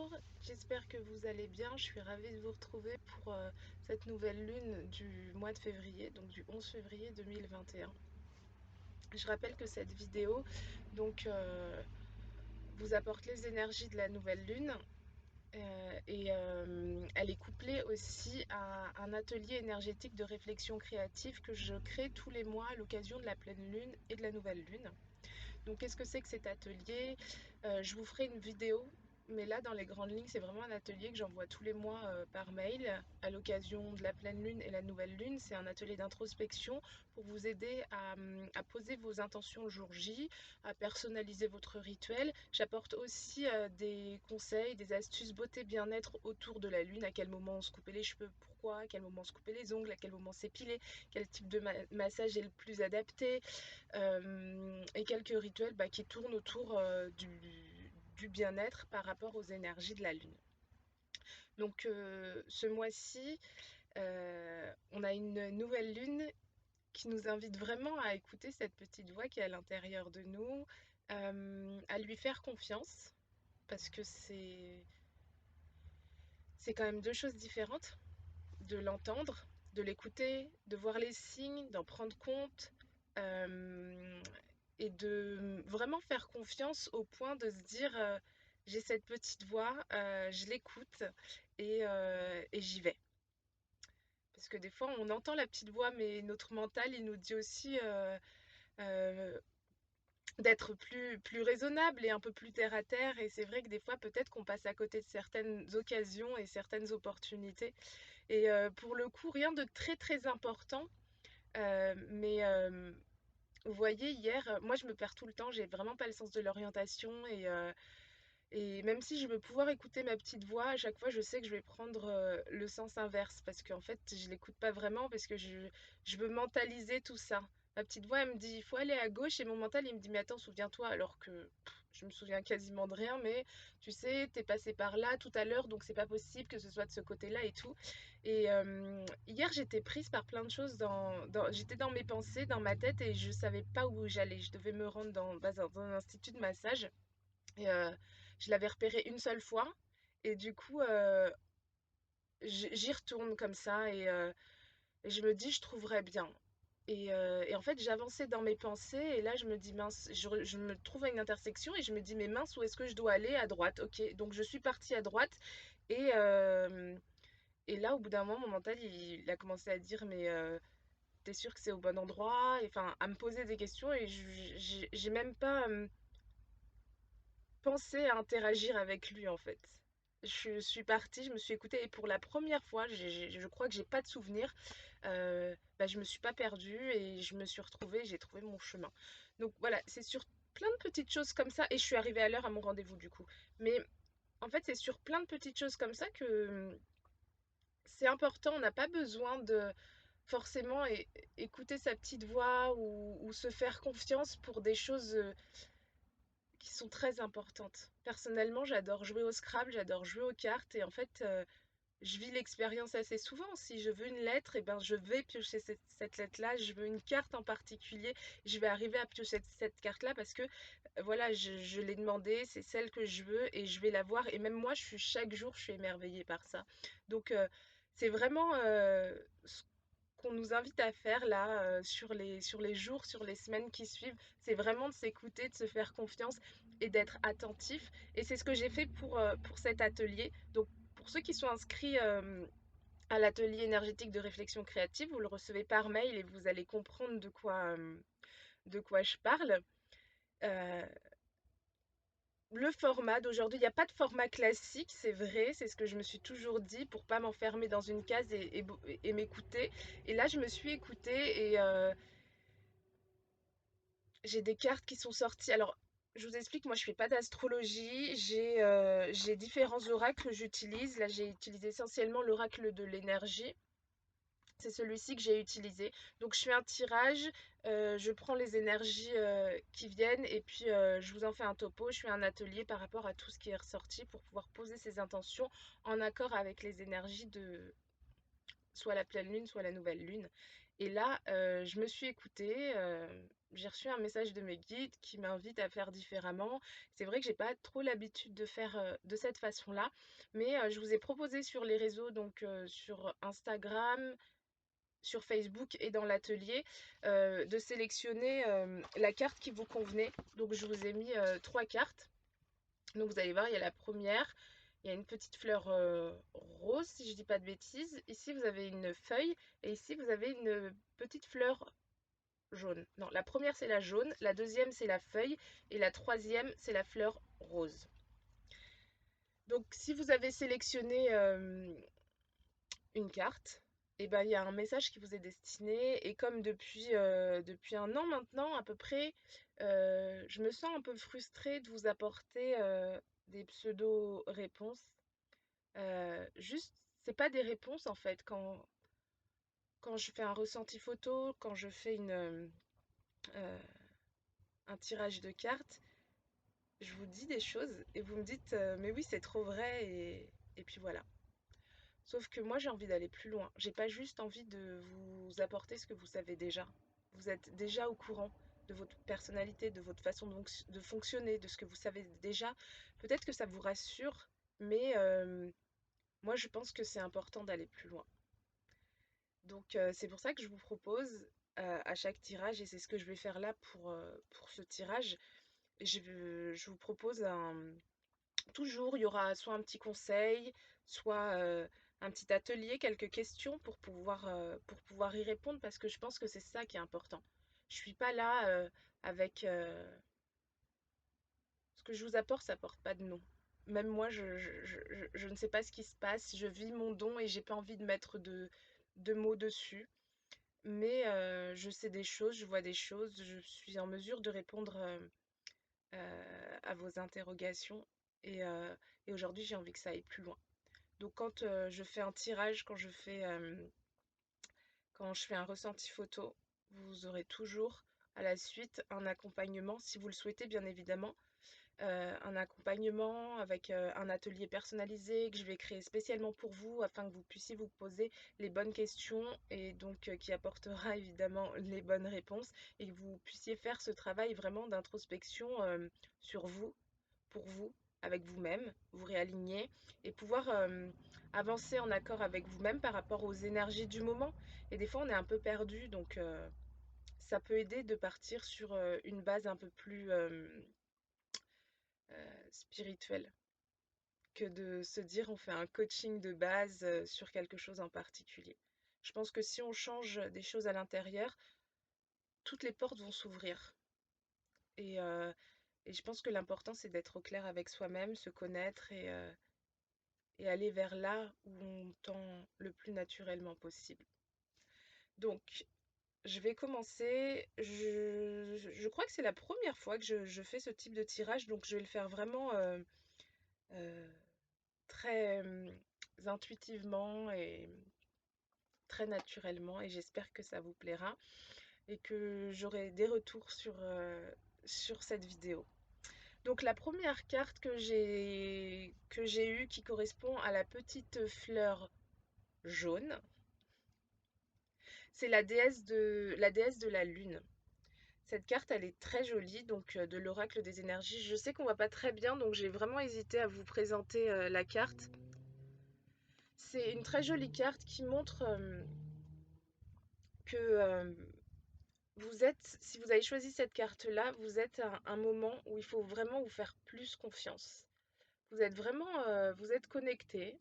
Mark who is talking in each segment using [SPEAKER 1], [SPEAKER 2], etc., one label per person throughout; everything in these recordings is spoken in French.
[SPEAKER 1] Bonjour, j'espère que vous allez bien. Je suis ravie de vous retrouver pour cette nouvelle lune du mois de février, donc du 11 février 2021. Je rappelle que cette vidéo donc, vous apporte les énergies de la nouvelle lune elle est couplée aussi à un atelier énergétique de réflexion créative que je crée tous les mois à l'occasion de la pleine lune et de la nouvelle lune. Donc, qu'est-ce que c'est que cet atelier? Je vous ferai une vidéo, mais là, dans les grandes lignes, c'est vraiment un atelier que j'envoie tous les mois par mail à l'occasion de la pleine lune et la nouvelle lune. C'est un atelier d'introspection pour vous aider à poser vos intentions le jour J, à personnaliser votre rituel. J'apporte aussi des conseils, des astuces beauté bien-être autour de la lune, à quel moment on se coupait les cheveux, pourquoi, à quel moment se couper les ongles, à quel moment s'épiler, quel type de massage est le plus adapté, et quelques rituels qui tournent autour du bien-être par rapport aux énergies de la Lune. Donc ce mois-ci, on a une nouvelle Lune qui nous invite vraiment à écouter cette petite voix qui est à l'intérieur de nous, à lui faire confiance, parce que c'est quand même deux choses différentes, de l'entendre, de l'écouter, de voir les signes, d'en prendre compte, euh, et de vraiment faire confiance au point de se dire j'ai cette petite voix, je l'écoute et j'y vais. Parce que des fois on entend la petite voix, mais notre mental il nous dit aussi euh, d'être plus raisonnable et un peu plus terre à terre. Et c'est vrai que des fois peut-être qu'on passe à côté de certaines occasions et certaines opportunités. Et pour le coup, rien de très très important. Mais vous voyez, hier, moi je me perds tout le temps, j'ai vraiment pas le sens de l'orientation. Et même si je veux pouvoir écouter ma petite voix, à chaque fois je sais que je vais prendre le sens inverse parce qu'en fait je l'écoute pas vraiment parce que je veux mentaliser tout ça. Ma petite voix elle me dit il faut aller à gauche et mon mental il me dit mais attends souviens-toi alors que je me souviens quasiment de rien, mais tu sais t'es passé par là tout à l'heure donc c'est pas possible que ce soit de ce côté-là et tout. Et hier j'étais prise par plein de choses j'étais dans mes pensées, dans ma tête et je savais pas où j'allais. Je devais me rendre dans un institut de massage. Et je l'avais repéré une seule fois. Et du coup, j'y retourne comme ça et je me dis, je trouverai bien. Et en fait, j'avançais dans mes pensées et là, je me dis, mince, je me trouve à une intersection et je me dis, mais mince, où est-ce que je dois aller? À droite, ok. Donc, je suis partie à droite et, euh, et là, au bout d'un moment, mon mental, il a commencé à dire, mais t'es sûr que c'est au bon endroit? Et, enfin, à me poser des questions et j'ai même pas pensé à interagir avec lui en fait. Je suis partie, je me suis écoutée et pour la première fois, je crois que j'ai pas de souvenir, je me suis pas perdue et je me suis retrouvée, j'ai trouvé mon chemin. Donc voilà, c'est sur plein de petites choses comme ça et je suis arrivée à l'heure à mon rendez-vous du coup. Mais en fait, c'est sur plein de petites choses comme ça que c'est important, on n'a pas besoin de forcément écouter sa petite voix ou se faire confiance pour des choses qui sont très importantes. Personnellement, j'adore jouer au Scrabble, j'adore jouer aux cartes et en fait, je vis l'expérience assez souvent. Si je veux une lettre, et ben, je vais piocher cette lettre-là. Je veux une carte en particulier, je vais arriver à piocher cette carte-là parce que voilà, je l'ai demandé, c'est celle que je veux et je vais la voir. Et même moi, chaque jour, je suis émerveillée par ça. Donc, c'est vraiment ce qu'on nous invite à faire là sur les jours, sur les semaines qui suivent, c'est vraiment de s'écouter, de se faire confiance et d'être attentif. Et c'est ce que j'ai fait pour cet atelier. Donc pour ceux qui sont inscrits à l'atelier énergétique de réflexion créative, vous le recevez par mail et vous allez comprendre de quoi je parle. Euh, le format d'aujourd'hui, il n'y a pas de format classique, c'est vrai, c'est ce que je me suis toujours dit pour pas m'enfermer dans une case et m'écouter. Et là, je me suis écoutée et j'ai des cartes qui sont sorties. Alors, je vous explique, moi je fais pas d'astrologie, j'ai différents oracles que j'utilise. Là, j'ai utilisé essentiellement l'oracle de l'énergie. C'est celui-ci que j'ai utilisé. Donc je fais un tirage, je prends les énergies qui viennent et puis je vous en fais un topo. Je fais un atelier par rapport à tout ce qui est ressorti pour pouvoir poser ses intentions en accord avec les énergies de soit la pleine lune, soit la nouvelle lune. Et là, je me suis écoutée. j'ai reçu un message de mes guides qui m'invitent à faire différemment. C'est vrai que j'ai pas trop l'habitude de faire de cette façon-là, mais je vous ai proposé sur les réseaux, donc sur Instagram, sur Facebook et dans l'atelier, de sélectionner la carte qui vous convenait. Donc je vous ai mis trois cartes. Donc vous allez voir, il y a la première, il y a une petite fleur rose, si je dis pas de bêtises. Ici, vous avez une feuille et ici, vous avez une petite fleur jaune. Non, la première, c'est la jaune, la deuxième, c'est la feuille et la troisième, c'est la fleur rose. Donc si vous avez sélectionné une carte, et ben, il y a un message qui vous est destiné et comme depuis un an maintenant à peu près, je me sens un peu frustrée de vous apporter des pseudo-réponses. Juste, c'est pas des réponses en fait. Quand je fais un ressenti photo, quand je fais euh, un tirage de cartes, je vous dis des choses et vous me dites mais oui, c'est trop vrai et puis voilà. Sauf que moi, j'ai envie d'aller plus loin. J'ai pas juste envie de vous apporter ce que vous savez déjà. Vous êtes déjà au courant de votre personnalité, de votre façon de fonctionner, de ce que vous savez déjà. Peut-être que ça vous rassure, mais moi, je pense que c'est important d'aller plus loin. Donc, c'est pour ça que je vous propose à chaque tirage, et c'est ce que je vais faire là pour ce tirage, je vous propose toujours, il y aura soit un petit conseil, soit un petit atelier, quelques questions pour pouvoir y répondre parce que je pense que c'est ça qui est important. Je suis pas là avec ce que je vous apporte, ça porte pas de nom. Même moi, je ne sais pas ce qui se passe. Je vis mon don et j'ai pas envie de mettre de mots dessus. Mais je sais des choses, je vois des choses, je suis en mesure de répondre à vos interrogations. Et, euh, et aujourd'hui, j'ai envie que ça aille plus loin. Donc quand je fais un tirage, quand je fais un ressenti photo, vous aurez toujours à la suite un accompagnement, si vous le souhaitez bien évidemment, un accompagnement avec un atelier personnalisé que je vais créer spécialement pour vous afin que vous puissiez vous poser les bonnes questions et donc qui apportera évidemment les bonnes réponses et que vous puissiez faire ce travail vraiment d'introspection sur vous, pour vous, avec vous-même, vous réaligner et pouvoir avancer en accord avec vous-même par rapport aux énergies du moment. Et des fois, on est un peu perdu, donc ça peut aider de partir sur une base un peu plus spirituelle que de se dire on fait un coaching de base sur quelque chose en particulier. Je pense que si on change des choses à l'intérieur, toutes les portes vont s'ouvrir. Et, euh, et je pense que l'important, c'est d'être au clair avec soi-même, se connaître et aller vers là où on tend le plus naturellement possible. Donc, je vais commencer. Je crois que c'est la première fois que je fais ce type de tirage, donc je vais le faire vraiment euh, très intuitivement et très naturellement, et j'espère que ça vous plaira et que j'aurai des retours sur cette vidéo. Donc la première carte que j'ai eue qui correspond à la petite fleur jaune, c'est la déesse de la lune. Cette carte, elle est très jolie, donc de l'oracle des énergies. Je sais qu'on voit pas très bien, donc j'ai vraiment hésité à vous présenter la carte. C'est une très jolie carte qui montre que si vous avez choisi cette carte-là, vous êtes à un moment où il faut vraiment vous faire plus confiance. Vous êtes connecté,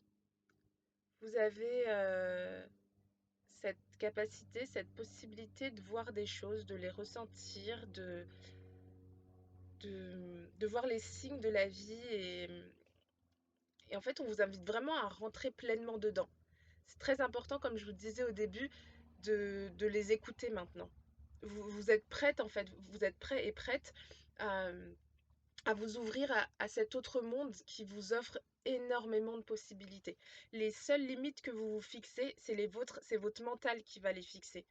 [SPEAKER 1] vous avez cette capacité, cette possibilité de voir des choses, de les ressentir, de voir les signes de la vie et en fait, on vous invite vraiment à rentrer pleinement dedans. C'est très important, comme je vous disais au début, de les écouter maintenant. Vous êtes prête, en fait, vous êtes prêt et prête à, à vous ouvrir à cet autre monde qui vous offre énormément de possibilités. Les seules limites que vous vous fixez, c'est les vôtres, c'est votre mental qui va les fixer.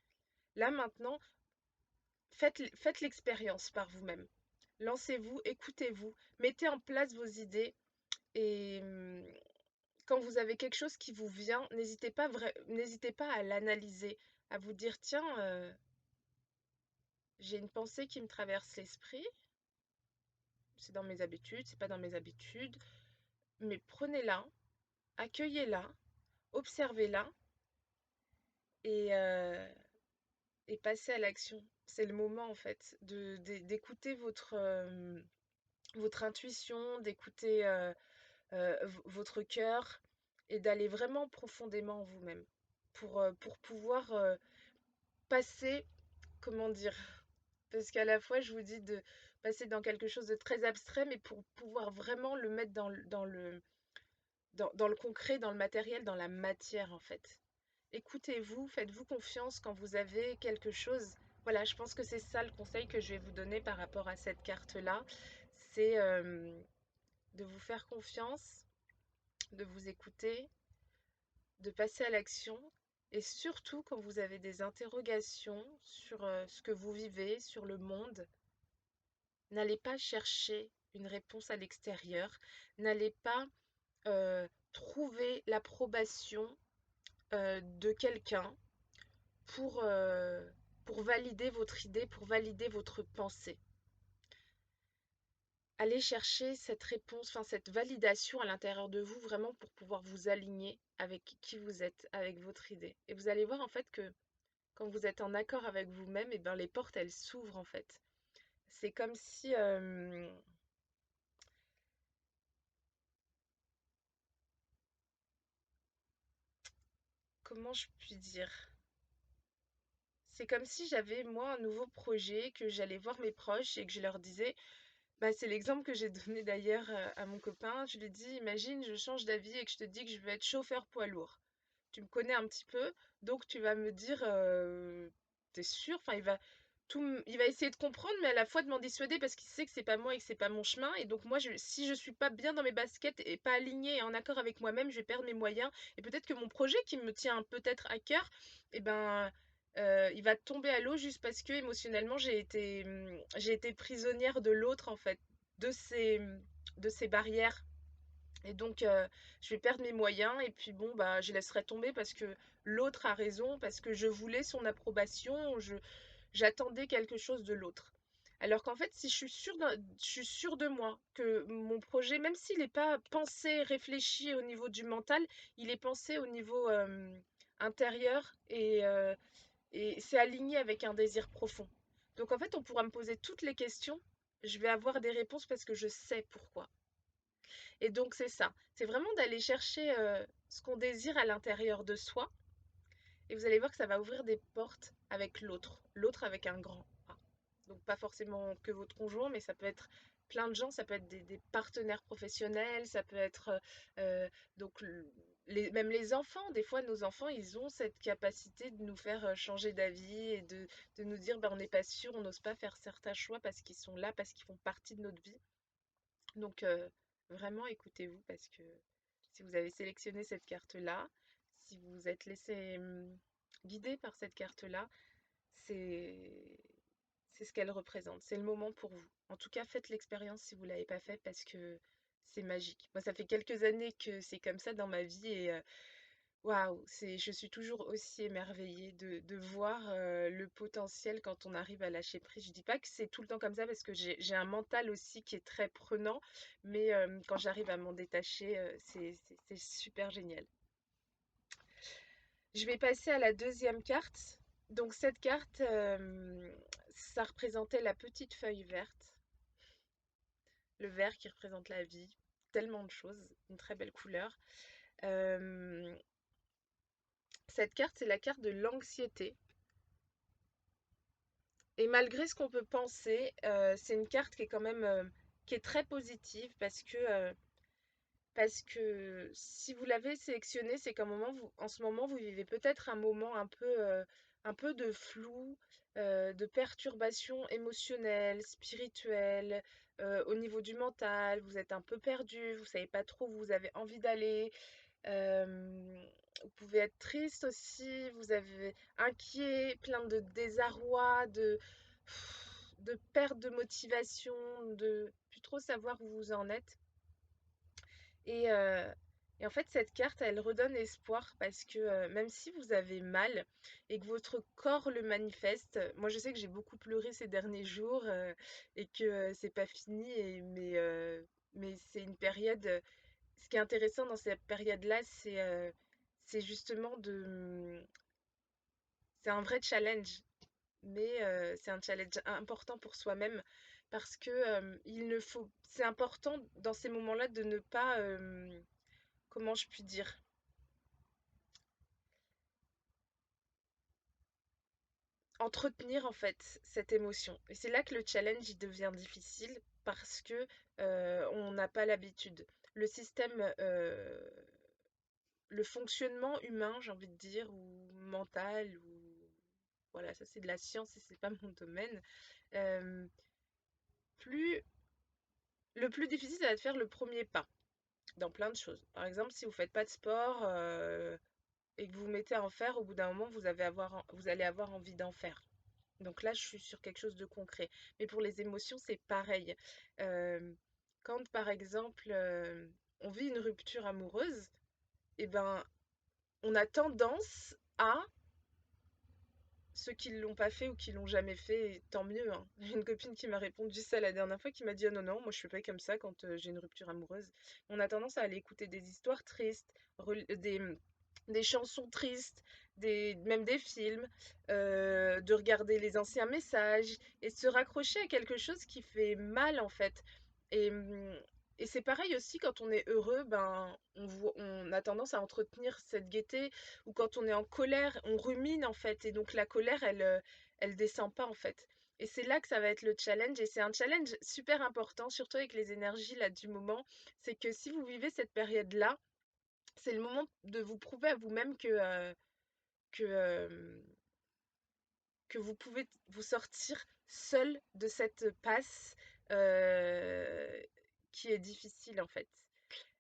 [SPEAKER 1] Là maintenant, faites l'expérience par vous-même. Lancez-vous, écoutez-vous, mettez en place vos idées et quand vous avez quelque chose qui vous vient, n'hésitez pas à l'analyser, à vous dire tiens, j'ai une pensée qui me traverse l'esprit. C'est dans mes habitudes, c'est pas dans mes habitudes, mais prenez-la, accueillez-la, observez-la et, et passez à l'action. C'est le moment en fait d'écouter votre intuition, d'écouter votre cœur et d'aller vraiment profondément en vous-même pour pouvoir passer, comment dire, parce qu'à la fois je vous dis de passer dans quelque chose de très abstrait, mais pour pouvoir vraiment le mettre dans le concret, dans le matériel, dans la matière en fait. Écoutez-vous, faites-vous confiance quand vous avez quelque chose. Voilà, je pense que c'est ça le conseil que je vais vous donner par rapport à cette carte-là. C'est de vous faire confiance, de vous écouter, de passer à l'action. Et surtout quand vous avez des interrogations sur ce que vous vivez, sur le monde, n'allez pas chercher une réponse à l'extérieur. N'allez pas trouver l'approbation de quelqu'un pour, euh, pour valider votre idée, pour valider votre pensée. Allez chercher cette réponse, enfin cette validation à l'intérieur de vous, vraiment pour pouvoir vous aligner avec qui vous êtes, avec votre idée. Et vous allez voir en fait que quand vous êtes en accord avec vous-même, et ben les portes elles s'ouvrent en fait. C'est comme si, comment je puis dire? C'est comme si j'avais moi un nouveau projet, que j'allais voir mes proches et que je leur disais, bah, c'est l'exemple que j'ai donné d'ailleurs à mon copain. Je lui ai dit, imagine, je change d'avis et que je te dis que je veux être chauffeur poids lourd. Tu me connais un petit peu, donc tu vas me dire, t'es sûr? Enfin, il va essayer de comprendre, mais à la fois de m'en dissuader parce qu'il sait que c'est pas moi et que c'est pas mon chemin. Et donc moi, si je suis pas bien dans mes baskets et pas alignée et en accord avec moi-même, je vais perdre mes moyens. Et peut-être que mon projet qui me tient peut-être à cœur, eh ben, il va tomber à l'eau juste parce que émotionnellement, j'ai été prisonnière de l'autre en fait, de de ses barrières. Et donc, je vais perdre mes moyens et puis bon, bah, je laisserai tomber parce que l'autre a raison, parce que je voulais son approbation, j'attendais quelque chose de l'autre. Alors qu'en fait, si je suis sûre de moi, que mon projet, même s'il n'est pas pensé, réfléchi au niveau du mental, il est pensé au niveau intérieur et c'est aligné avec un désir profond. Donc en fait, on pourra me poser toutes les questions, je vais avoir des réponses parce que je sais pourquoi. Et donc c'est ça, c'est vraiment d'aller chercher ce qu'on désire à l'intérieur de soi et vous allez voir que ça va ouvrir des portes avec l'autre, l'autre avec un grand A. Donc pas forcément que votre conjoint, mais ça peut être plein de gens, ça peut être des partenaires professionnels, ça peut être donc même les enfants, des fois nos enfants, ils ont cette capacité de nous faire changer d'avis et de nous dire bah, on n'est pas sûr, on n'ose pas faire certains choix parce qu'ils sont là, parce qu'ils font partie de notre vie. Donc, vraiment écoutez-vous parce que si vous avez sélectionné cette carte-là, si vous vous êtes laissé guider par cette carte-là, c'est c'est ce qu'elle représente. C'est le moment pour vous. En tout cas, faites l'expérience si vous ne l'avez pas fait parce que c'est magique. Moi, ça fait quelques années que c'est comme ça dans ma vie et waouh, je suis toujours aussi émerveillée de voir le potentiel quand on arrive à lâcher prise. Je dis pas que c'est tout le temps comme ça parce que j'ai un mental aussi qui est très prenant, mais quand j'arrive à m'en détacher, c'est super génial. Je vais passer à la deuxième carte. Donc cette carte, ça représentait la petite feuille verte, le vert qui représente la vie, tellement de choses, une très belle couleur. Euh, cette carte, c'est la carte de l'anxiété. Et malgré ce qu'on peut penser, c'est une carte qui est quand même qui est très positive parce que si vous l'avez sélectionnée, c'est qu'en en ce moment, vous vivez peut-être un moment un peu de flou, de perturbation émotionnelle, spirituelle, au niveau du mental. Vous êtes un peu perdu, vous savez pas trop où vous avez envie d'aller. Vous pouvez être triste aussi, vous avez inquiet, plein de désarroi, de perte de motivation, de plus trop savoir où vous en êtes. Et Et en fait, cette carte, elle redonne espoir parce que même si vous avez mal et que votre corps le manifeste, moi je sais que j'ai beaucoup pleuré ces derniers jours et que c'est pas fini, mais c'est une période. Ce qui est intéressant dans cette période-là, c'est justement c'est un vrai challenge, mais c'est un challenge important pour soi-même parce que c'est important dans ces moments-là de ne pas, comment je puis dire, entretenir en fait cette émotion. Et c'est là que le challenge il devient difficile parce que on n'a pas l'habitude. Le système, le fonctionnement humain, j'ai envie de dire, ou mental, ou voilà, ça c'est de la science et c'est pas mon domaine. euh, plus Le plus difficile, ça va être de faire le premier pas dans plein de choses. Par exemple, si vous faites pas de sport et que vous vous mettez à en faire, au bout d'un moment, vous allez avoir envie d'en faire. Donc là, je suis sur quelque chose de concret. Mais pour les émotions, c'est pareil. Euh, Quand, par exemple, on vit une rupture amoureuse, eh ben, on a tendance à, ceux qui ne l'ont pas fait ou qui l'ont jamais fait, tant mieux, hein. J'ai une copine qui m'a répondu ça la dernière fois, qui m'a dit: «Ah non, non, moi je suis pas comme ça quand j'ai une rupture amoureuse.» On a tendance à aller écouter des histoires tristes, des chansons tristes, même des films, de regarder les anciens messages et de se raccrocher à quelque chose qui fait mal en fait. Et, et c'est pareil aussi quand on est heureux, ben, on a tendance à entretenir cette gaieté, ou quand on est en colère, on rumine en fait, et donc la colère, elle descend pas en fait. Et c'est là que ça va être le challenge, et c'est un challenge super important, surtout avec les énergies là du moment. C'est que si vous vivez cette période-là, c'est le moment de vous prouver à vous-même que, euh, que vous pouvez vous sortir seul de cette passe euh, qui est difficile en fait.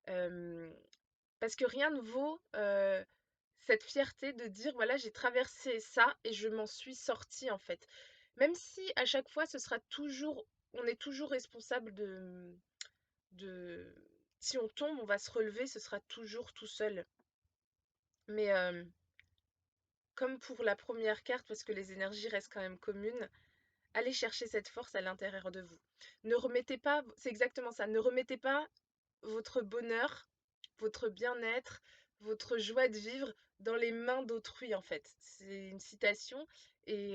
[SPEAKER 1] Euh, Parce que rien ne vaut cette fierté de dire, voilà, j'ai traversé ça et je m'en suis sortie en fait. Même si à chaque fois on est toujours responsable de, si on tombe, on va se relever, ce sera toujours tout seul. Mais comme pour la première carte, parce que les énergies restent quand même communes, allez chercher cette force à l'intérieur de vous. Ne remettez pas, c'est exactement ça, ne remettez pas votre bonheur, votre bien-être, votre joie de vivre dans les mains d'autrui en fait. C'est une citation et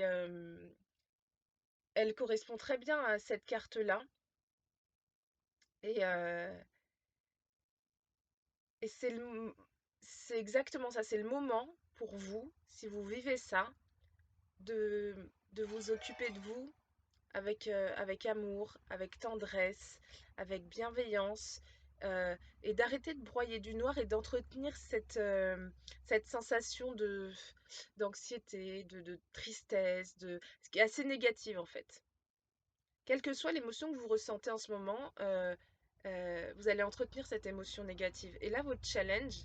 [SPEAKER 1] elle correspond très bien à cette carte-là. Et, et c'est exactement ça, c'est le moment pour vous, si vous vivez ça, de vous occuper de vous avec amour, avec tendresse, avec bienveillance, et d'arrêter de broyer du noir et d'entretenir cette sensation d'anxiété, de tristesse, ce qui est assez négative en fait. Quelle que soit l'émotion que vous ressentez en ce moment, vous allez entretenir cette émotion négative. Et là, votre challenge,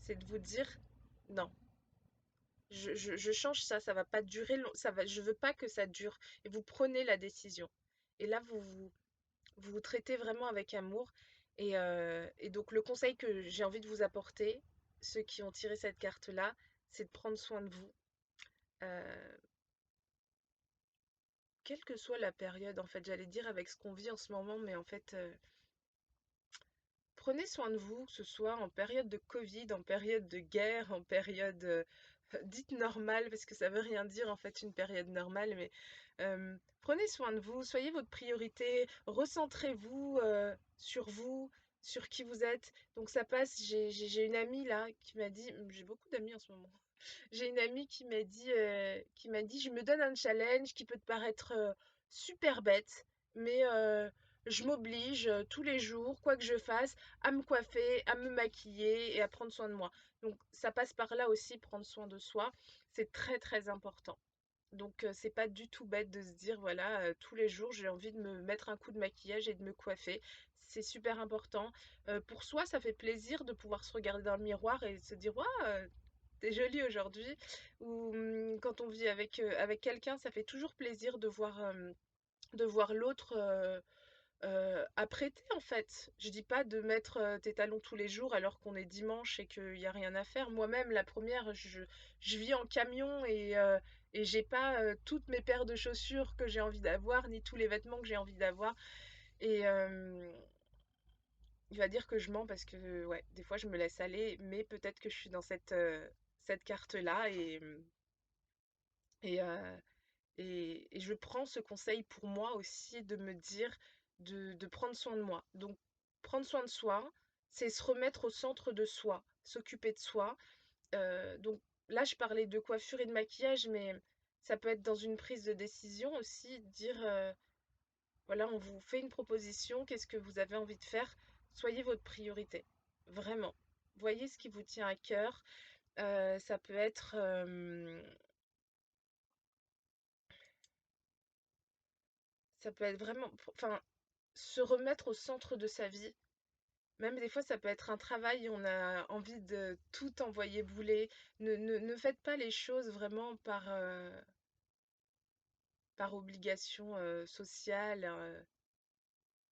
[SPEAKER 1] c'est de vous dire non. Je change ça, ça va pas durer, je veux pas que ça dure. Et vous prenez la décision. Et là, vous vous traitez vraiment avec amour. Et donc, le conseil que j'ai envie de vous apporter, ceux qui ont tiré cette carte-là, c'est de prendre soin de vous. Euh, Quelle que soit la période, en fait, j'allais dire avec ce qu'on vit en ce moment, mais en fait, prenez soin de vous, que ce soit en période de Covid, en période de guerre, en période dite normale, parce que ça veut rien dire en fait une période normale, mais prenez soin de vous, soyez votre priorité, recentrez-vous sur vous, sur qui vous êtes. Donc ça passe, j'ai une amie là qui m'a dit, j'ai beaucoup d'amis en ce moment, j'ai une amie qui m'a dit, je me donne un challenge qui peut te paraître super bête, mais je m'oblige tous les jours, quoi que je fasse, à me coiffer, à me maquiller et à prendre soin de moi. Donc ça passe par là aussi, prendre soin de soi, c'est très très important. Donc c'est pas du tout bête de se dire voilà, tous les jours j'ai envie de me mettre un coup de maquillage et de me coiffer. C'est super important. Pour soi, ça fait plaisir de pouvoir se regarder dans le miroir et se dire waouh, t'es jolie aujourd'hui. Ou quand on vit avec quelqu'un, ça fait toujours plaisir de voir l'autre. à prêter en fait. Je dis pas de mettre tes talons tous les jours alors qu'on est dimanche et qu'il n'y a rien à faire. Moi-même, la première, je vis en camion et j'ai pas toutes mes paires de chaussures que j'ai envie d'avoir, ni tous les vêtements que j'ai envie d'avoir. Et il va dire que je mens parce que ouais, des fois je me laisse aller, mais peut-être que je suis dans cette carte-là et, euh, et je prends ce conseil pour moi aussi de me dire de prendre soin de moi. Donc, prendre soin de soi, c'est se remettre au centre de soi, s'occuper de soi. Donc, là, je parlais de coiffure et de maquillage, mais ça peut être dans une prise de décision aussi, dire, voilà, on vous fait une proposition, qu'est-ce que vous avez envie de faire? Soyez votre priorité, vraiment. Voyez ce qui vous tient à cœur. Ça peut être, ça peut être vraiment, enfin, se remettre au centre de sa vie. Même des fois, ça peut être un travail, on a envie de tout envoyer bouler. Ne faites pas les choses vraiment par obligation sociale,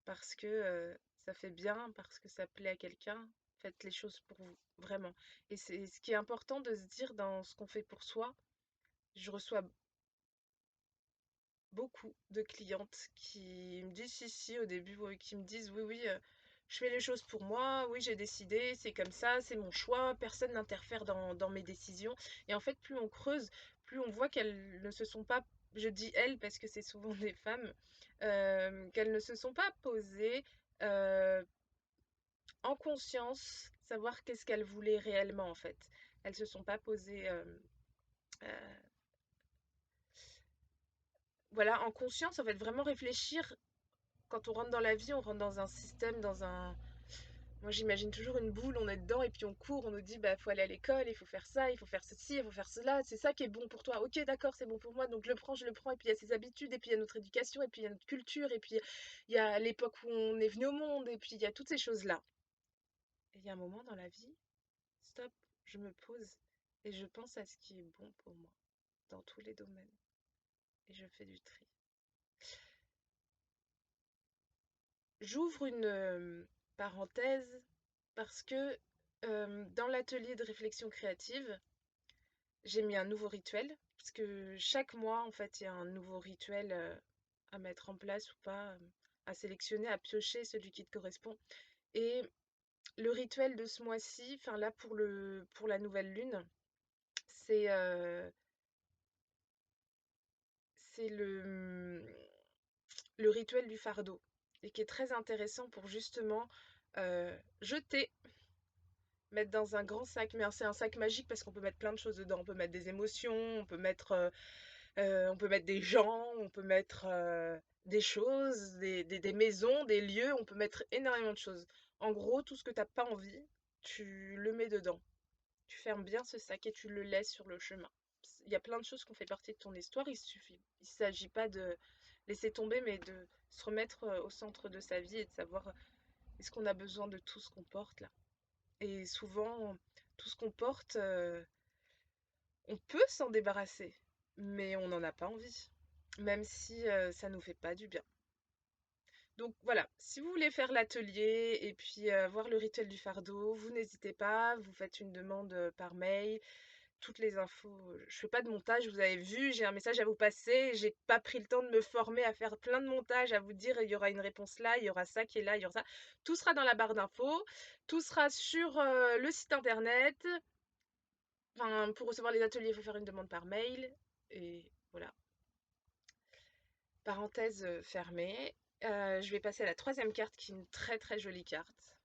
[SPEAKER 1] parce que ça fait bien, parce que ça plaît à quelqu'un. Faites les choses pour vous, vraiment. Et c'est ce qui est important de se dire dans ce qu'on fait pour soi. Je reçois beaucoup de clientes qui me disent si, si, au début, oui, qui me disent oui, oui, je fais les choses pour moi, oui, j'ai décidé, c'est comme ça, c'est mon choix, personne n'interfère dans mes décisions. Et en fait, plus on creuse, plus on voit qu'elles ne se sont pas, je dis elles parce que c'est souvent des femmes, qu'elles ne se sont pas posées euh, en conscience, savoir qu'est-ce qu'elles voulaient réellement en fait. Elles se sont pas posées euh, voilà, en conscience, en fait, vraiment réfléchir. Quand on rentre dans la vie, on rentre dans un système, dans un... Moi, j'imagine toujours une boule, on est dedans et puis on court, on nous dit, bah, faut aller à l'école, il faut faire ça, il faut faire ceci, il faut faire cela, c'est ça qui est bon pour toi. Ok, d'accord, c'est bon pour moi, donc je le prends, et puis il y a ses habitudes, et puis il y a notre éducation, et puis il y a notre culture, et puis il y a l'époque où on est venu au monde, et puis il y a toutes ces choses-là. Et il y a un moment dans la vie, stop, je me pose et je pense à ce qui est bon pour moi, dans tous les domaines, et je fais du tri. J'ouvre une parenthèse parce que dans l'atelier de réflexion créative, j'ai mis un nouveau rituel, parce que chaque mois, en fait, il y a un nouveau rituel à mettre en place ou pas, à sélectionner, à piocher celui qui te correspond. Et le rituel de ce mois-ci, enfin là pour la nouvelle lune, c'est c'est le rituel du fardeau, et qui est très intéressant pour justement jeter. Mettre dans un grand sac, mais c'est un sac magique parce qu'on peut mettre plein de choses dedans. On peut mettre des émotions, on peut mettre des gens, on peut mettre des choses, des maisons, des lieux, on peut mettre énormément de choses. En gros, tout ce que t'as pas envie, tu le mets dedans. Tu fermes bien ce sac et tu le laisses sur le chemin. Il y a plein de choses qui ont fait partie de ton histoire, il suffit. Il ne s'agit pas de laisser tomber, mais de se remettre au centre de sa vie et de savoir est-ce qu'on a besoin de tout ce qu'on porte là. Et souvent, tout ce qu'on porte, on peut s'en débarrasser, mais on n'en a pas envie, même si ça nous fait pas du bien. Donc voilà, si vous voulez faire l'atelier et puis voir le rituel du fardeau, vous n'hésitez pas, vous faites une demande par mail, toutes les infos. Je fais pas de montage, vous avez vu, j'ai un message à vous passer, j'ai pas pris le temps de me former à faire plein de montages, à vous dire il y aura une réponse là, il y aura ça qui est là, il y aura ça. Tout sera dans la barre d'infos, tout sera sur le site internet. Enfin, pour recevoir les ateliers, il faut faire une demande par mail. Et voilà, parenthèse fermée. Je vais passer à la troisième carte qui est une très très jolie carte.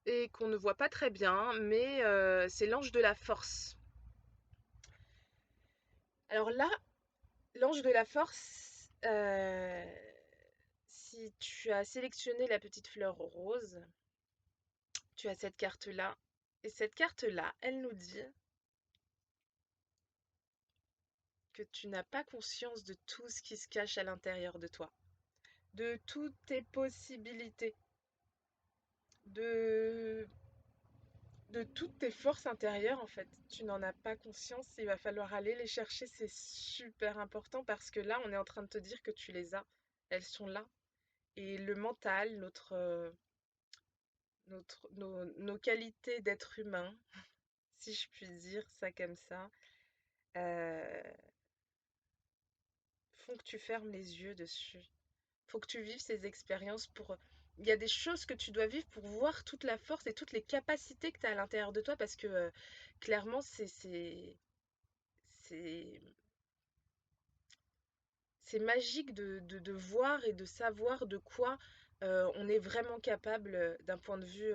[SPEAKER 1] Et qu'on ne voit pas très bien, mais c'est l'ange de la force. Alors là, l'ange de la force, si tu as sélectionné la petite fleur rose, tu as cette carte-là. Et cette carte-là, elle nous dit que tu n'as pas conscience de tout ce qui se cache à l'intérieur de toi, de toutes tes possibilités, de, de toutes tes forces intérieures en fait. Tu n'en as pas conscience, il va falloir aller les chercher, c'est super important parce que là on est en train de te dire que tu les as. elles sont là. Et le mental, nos qualités d'être humain, si je puis dire ça comme ça, euh, font que tu fermes les yeux dessus. Faut que tu vives ces expériences pour... Il y a des choses que tu dois vivre pour voir toute la force et toutes les capacités que tu as à l'intérieur de toi parce que clairement, c'est, c'est magique de voir et de savoir de quoi on est vraiment capable d'un point de vue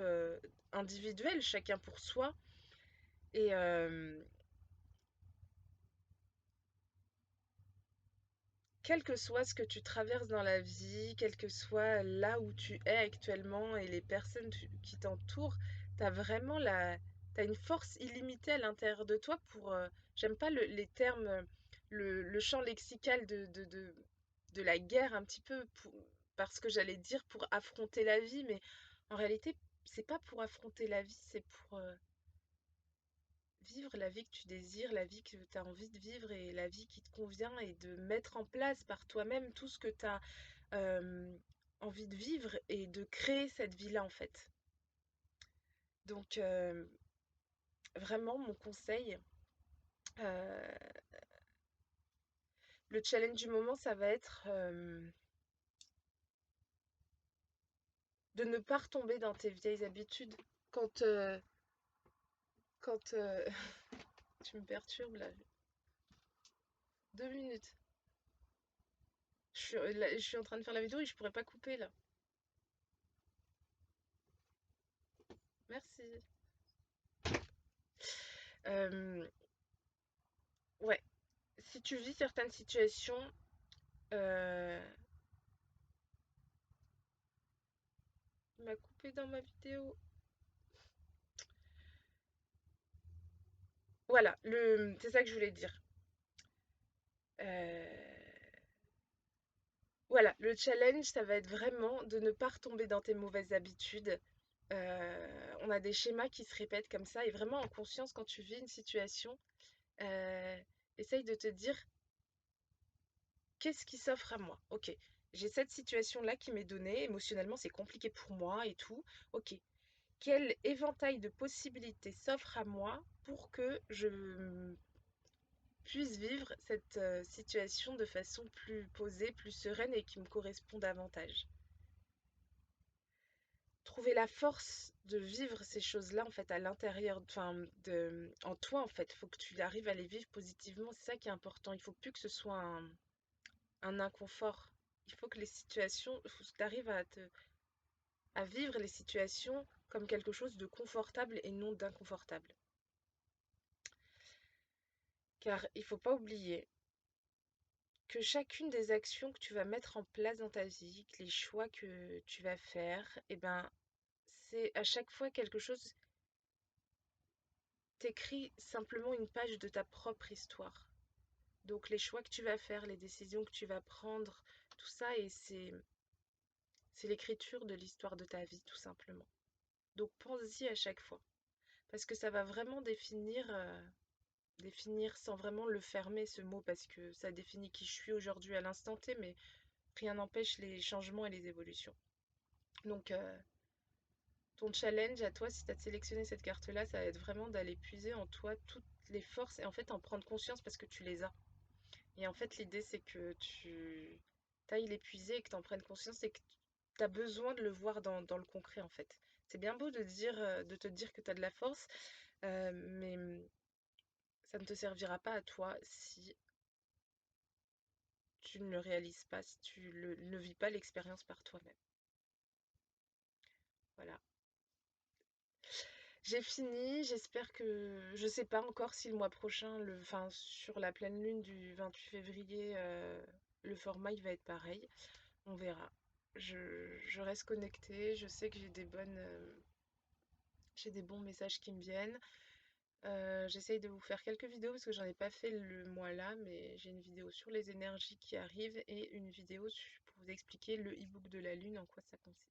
[SPEAKER 1] individuel, chacun pour soi. Et, quel que soit ce que tu traverses dans la vie, quel que soit là où tu es actuellement et les personnes qui t'entourent, tu as vraiment t'as une force illimitée à l'intérieur de toi pour, j'aime pas les termes, le champ lexical de la guerre un petit peu, parce que j'allais dire pour affronter la vie, mais en réalité, c'est pas pour affronter la vie, c'est pour vivre la vie que tu désires, la vie que tu as envie de vivre et la vie qui te convient et de mettre en place par toi-même tout ce que tu as envie de vivre et de créer cette vie-là en fait. Donc vraiment mon conseil, euh, le challenge du moment ça va être de ne pas retomber dans tes vieilles habitudes. Quand, quand tu me perturbes là, 2 minutes. Je suis en train de faire la vidéo et je pourrais pas couper là. Merci. Euh, ouais, si tu vis certaines situations, euh, il m'a coupé dans ma vidéo. Voilà, c'est ça que je voulais dire. Euh, voilà, le challenge, ça va être vraiment de ne pas retomber dans tes mauvaises habitudes. On a des schémas qui se répètent comme ça, et vraiment en conscience, quand tu vis une situation, euh, essaye de te dire, qu'est-ce qui s'offre à moi? Ok, j'ai cette situation-là qui m'est donnée, émotionnellement, c'est compliqué pour moi et tout. Ok, quel éventail de possibilités s'offre à moi pour que je puisse vivre cette situation de façon plus posée, plus sereine et qui me correspond davantage. Trouver la force de vivre ces choses-là en fait à l'intérieur, enfin en toi en fait, faut que tu arrives à les vivre positivement, c'est ça qui est important. Il faut plus que ce soit un inconfort. Il faut que les situations, faut que tu arrives à vivre les situations comme quelque chose de confortable et non d'inconfortable. Car il faut pas oublier que chacune des actions que tu vas mettre en place dans ta vie, que les choix que tu vas faire, eh ben, c'est à chaque fois quelque chose, t'écris simplement une page de ta propre histoire. Donc les choix que tu vas faire, les décisions que tu vas prendre, tout ça, et c'est l'écriture de l'histoire de ta vie, tout simplement. Donc pense-y à chaque fois, parce que ça va vraiment définir sans vraiment le fermer ce mot, parce que ça définit qui je suis aujourd'hui à l'instant T, mais rien n'empêche les changements et les évolutions. Donc, ton challenge à toi, si tu as sélectionné cette carte-là, ça va être vraiment d'aller puiser en toi toutes les forces et en fait en prendre conscience parce que tu les as. Et en fait, l'idée, c'est que tu ailles les puiser et que tu en prennes conscience et que tu as besoin de le voir dans le concret en fait. C'est bien beau de te dire que tu as de la force, mais ça ne te servira pas à toi si tu ne le réalises pas, si tu ne vis pas l'expérience par toi-même. Voilà. J'ai fini, j'espère que... Je sais pas encore si le mois prochain, enfin sur la pleine lune du 28 février, le format il va être pareil. On verra. Je reste connectée, je sais que j'ai des bons messages qui me viennent. J'essaye de vous faire quelques vidéos parce que j'en ai pas fait le mois là, mais j'ai une vidéo sur les énergies qui arrivent et une vidéo pour vous expliquer le e-book de la lune, en quoi ça consiste.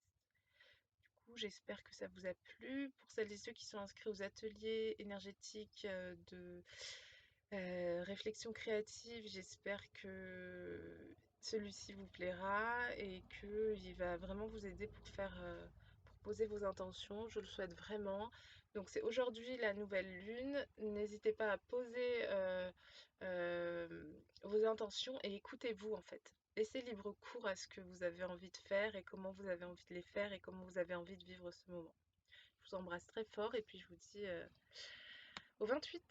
[SPEAKER 1] J'espère que ça vous a plu. Pour celles et ceux qui sont inscrits aux ateliers énergétiques de réflexion créative, j'espère que celui-ci vous plaira et qu'il va vraiment vous aider pour poser vos intentions. Je le souhaite vraiment. Donc c'est aujourd'hui la nouvelle lune. N'hésitez pas à poser vos intentions et écoutez-vous en fait. Laissez libre cours à ce que vous avez envie de faire et comment vous avez envie de les faire et comment vous avez envie de vivre ce moment. Je vous embrasse très fort et puis je vous dis au 28.